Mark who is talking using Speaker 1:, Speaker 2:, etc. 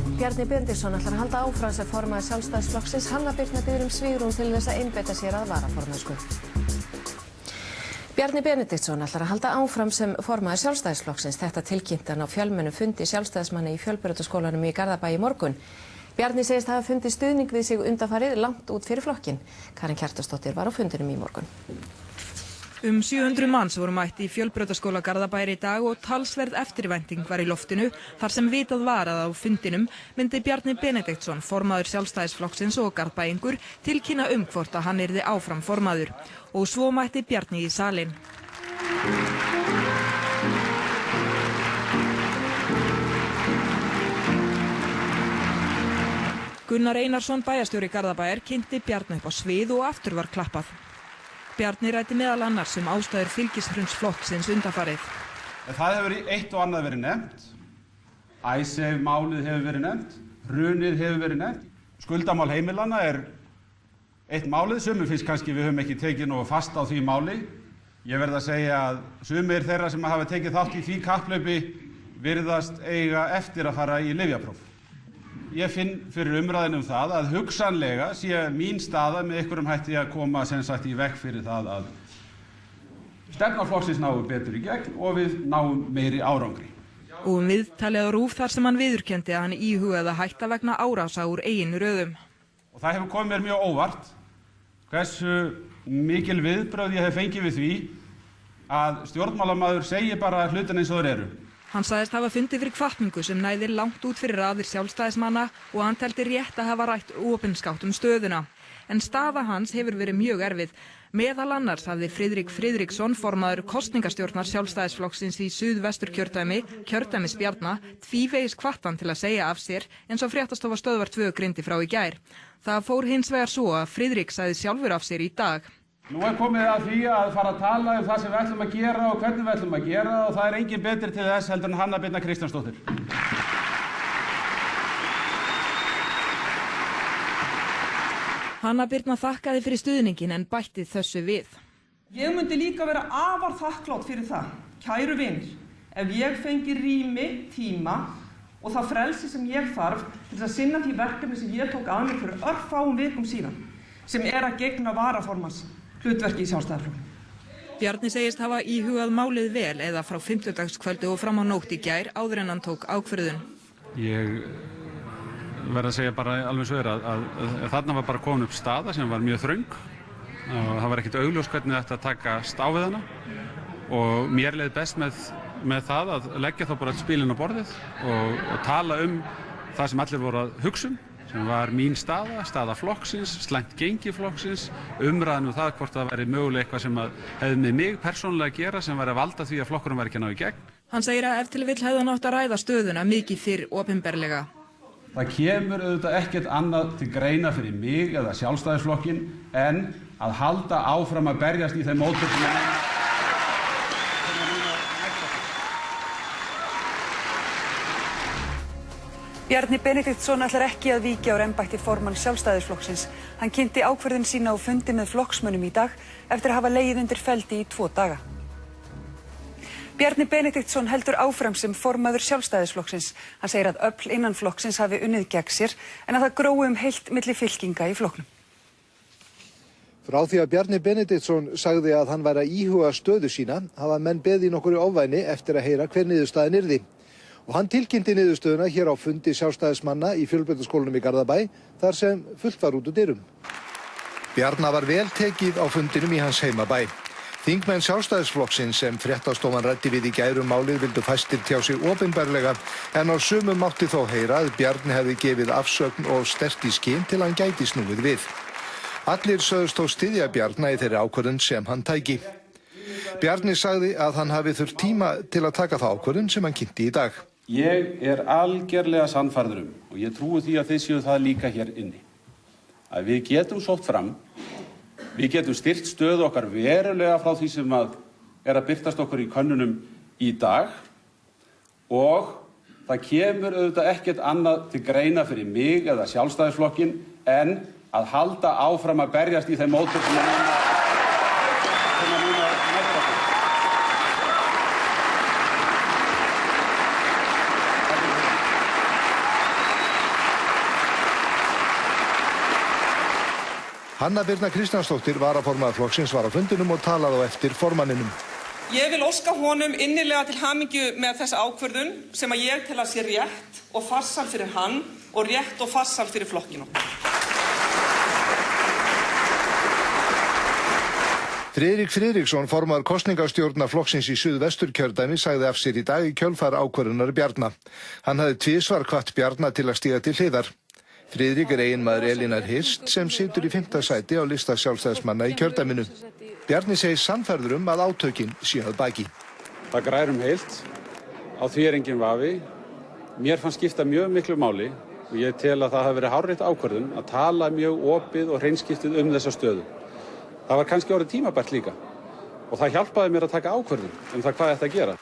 Speaker 1: Bjarni Benediktsson ætlar að halda áfram sem formaður Sjálfstæðisflokksins. Hanna Birna biður svigrúm til þess að einbeita sér að varaformennsku. Bjarni Benediktsson ætlar að halda áfram sem formaður Sjálfstæðisflokksins. Þetta tilkynnti hann á fjölmennum fundi Sjálfstæðismanna í Fjölbrautaskólanum í Garðabæ í morgun. Bjarni segist hafa fundið stuðning við sig undanfarið langt út fyrir flokkinn. Karen Kjartansdóttir var á fundinum í morgun.
Speaker 2: 700 manns voru mætt í Fjölbrautaskóla Garðabæjar í dag og talsverð eftirvænting var í loftinu þar sem vitað var að á fundinum myndi Bjarni Benediktsson, formaður Sjálfstæðisflokksins og Garðbæingur, tilkynna hvort að hann yrði áfram formaður. Og svo mætti Bjarni í salinn. Gunnar Einarsson, bæjarstjóri Garðabæjar, kynnti Bjarni upp á svið og aftur var klappað. Bjarni ræddi meðal annars ástæður fylgishruns flokksins undanfarið.
Speaker 3: Það hefur eitt og annað verið nefnt. Icesave-málið hefur verið nefnt. Hrunið hefur verið nefnt. Skuldamál heimilanna eitt málið. Sumir finnst kannski við höfum ekki tekið nógu fast á því máli. Ég verð að segja að sumir þeirra sem hafa tekið þátt í því kapphlaupi virðast eiga eftir að fara í lyfjapróf. Ég finn fyrir umræðinu það að hugsanlega sé mín staða með einhverjum hætti að koma í veg fyrir það að stefna flokksins náu betur í gegn og við náum meiri árangri.
Speaker 2: Og viðtalið á RÚV þar sem hann viðurkenndi að hann íhugaði að hætta vegna árása úr eigin röðum.
Speaker 3: Og það hefur komið mér mjög óvart hversu mikil viðbrögð ég hef fengið við því að stjórnmálamaður segi bara hlutina eins og þeir eru.
Speaker 2: Hann sagðist hafa fundið fyrir hvatningu sem næðir langt út fyrir raðir Sjálfstæðismanna og hann teldi rétt að hafa rætt opinskátt stöðuna. En staða hans hefur verið mjög erfið. Meðal annars hafði Friðrik Friðriksson, formaður kosningastjórnar Sjálfstæðisflokksins í Suðvesturkjördæmi, kjördæmis Bjarna, tvívegis hvatt hann til að segja af sér eins og fréttastofa Stöðvar 2 greindi frá í gær. Það fór hins vegar svo að Friðrik sagði sjálfur af sér í dag.
Speaker 3: Nú komið að því að fara að tala það sem við ætlum að gera og hvernig við ætlum að gera og það engin betri til þess heldur en Hanna Birna Kristjánsdóttir.
Speaker 2: Hanna Birna þakkaði fyrir stuðningin en bætti þessu við.
Speaker 4: Ég myndi líka vera afar þakklátt fyrir það, kæru vinir, ef ég fengi rými, tíma og það frelsi sem ég þarf til að sinna því verkefni sem ég tók að mig fyrir örfáum vikum síðan, sem að gegna varaformanns hlutverki í Sjálfstæðisflokknum.
Speaker 2: Bjarni segist hafa íhugað málið vel eða frá fimmtudagskvöldi og fram á nótt í gær áður en hann tók ákvörðun.
Speaker 5: Ég verð að segja bara alveg svo að þarna var bara komin upp staða sem var mjög þröng og það var ekkert augljós hvernig þetta takast á við hana og mér leið best með það að leggja þá bara spilin á borðið og tala það sem allir voru að hugsa sem var mín staða flokksins, slæmt gengi flokksins, umræðan það hvort það væri mögulega eitthvað sem hefði með mig persónulega að gera sem væri að valda því að flokkurinn væri ekki að ná í gegn.
Speaker 2: Hann segir að ef til vill hefði hann átt að ræða stöðuna mikið fyrr opinberlega.
Speaker 3: Það kemur auðvitað ekkert annað til greina fyrir mig eða Sjálfstæðisflokkinn en að halda áfram að berjast í þeim móttökum.
Speaker 6: Bjarni Benediktsson ætlar ekki að víkja úr embætti formanns Sjálfstæðisflokksins. Hann kynnti ákvörðun sína á fundi með flokksmönnum í dag eftir að hafa legið undir feldi í 2 daga. Bjarni Benediktsson heldur áfram sem formaður Sjálfstæðisflokksins. Hann segir að öfl innan flokksins hafi unnið gegn sér en að það grói heilt milli fylkinga í flokknum.
Speaker 7: Frá því að Bjarni Benediktsson sagði að hann væri að íhuga stöðu sína hafa menn beðið í nokkurri ofvæni eftir að heyra hver niðurstaðan yrði. Og hann tilkynnti niðurstöðuna hér á fundi Sjálfstæðismanna í Fjölbrautaskólanum í Garðabæ þar sem fullt var út úr dyrum. Bjarna var vel tekið á fundinum í hans heimabæ. Þingmenn Sjálfstæðisflokksins sem fréttastofan ræddi við í gær málið vildu fæstir tjá sig opinberlega en á sumum mátti þó heyra að Bjarni hefði gefið afsögn og sterkt í skyn til hann gæti snúið við. Allir sögðust þó styðja Bjarna í þeirri ákvörðun sem hann tæki. Bjarni sagði að hann hafi þurft tíma til að taka þá ákvörðun sem hann kynnti í dag.
Speaker 3: Ég algerlega sannfærður og ég trúi því að þið séu það líka hér inni. Að við getum sótt fram, við getum styrkt stöðu okkar verulega frá því sem að birtast okkur í könnunum í dag og það kemur auðvitað ekkert annað til greina fyrir mig eða Sjálfstæðisflokkinn en að halda áfram að berjast í þeim móttökum sem núna
Speaker 7: Hanna Birna Kristjánsdóttir, varaformaður flokksins, var á fundinum og talaði á eftir formanninum.
Speaker 4: Ég vil óska honum innilega til hamingju með þessa ákvörðun sem að ég tel að sé rétt og farsæl fyrir hann og rétt og farsæl fyrir flokkinn okkar.
Speaker 7: Friðrik Friðriksson, formaður kosningastjórnar flokksins í Suðvesturkjördæmi, sagði af sér í dag í kjölfar ákvörðunar Bjarna. Hann hafði tvisvar hvatt Bjarna til að stíga til hliðar. Friðrik er eiginmaður Elínar Hirst sem situr í 5. sæti á lista sjálfstæðismanna í kjördæminu. Bjarni segir sannfærður að átökin séu að baki.
Speaker 5: Það grærum heilt, á því er engin vafi. Mér fannst skipta mjög miklu máli og ég tel að það hafi verið hárrétt ákvörðun að tala mjög opið og hreinskiptið þessa stöðu. Það var kannski orðið tímabært líka og það hjálpaði mér að taka ákvörðun það hvað ég ætti að gera.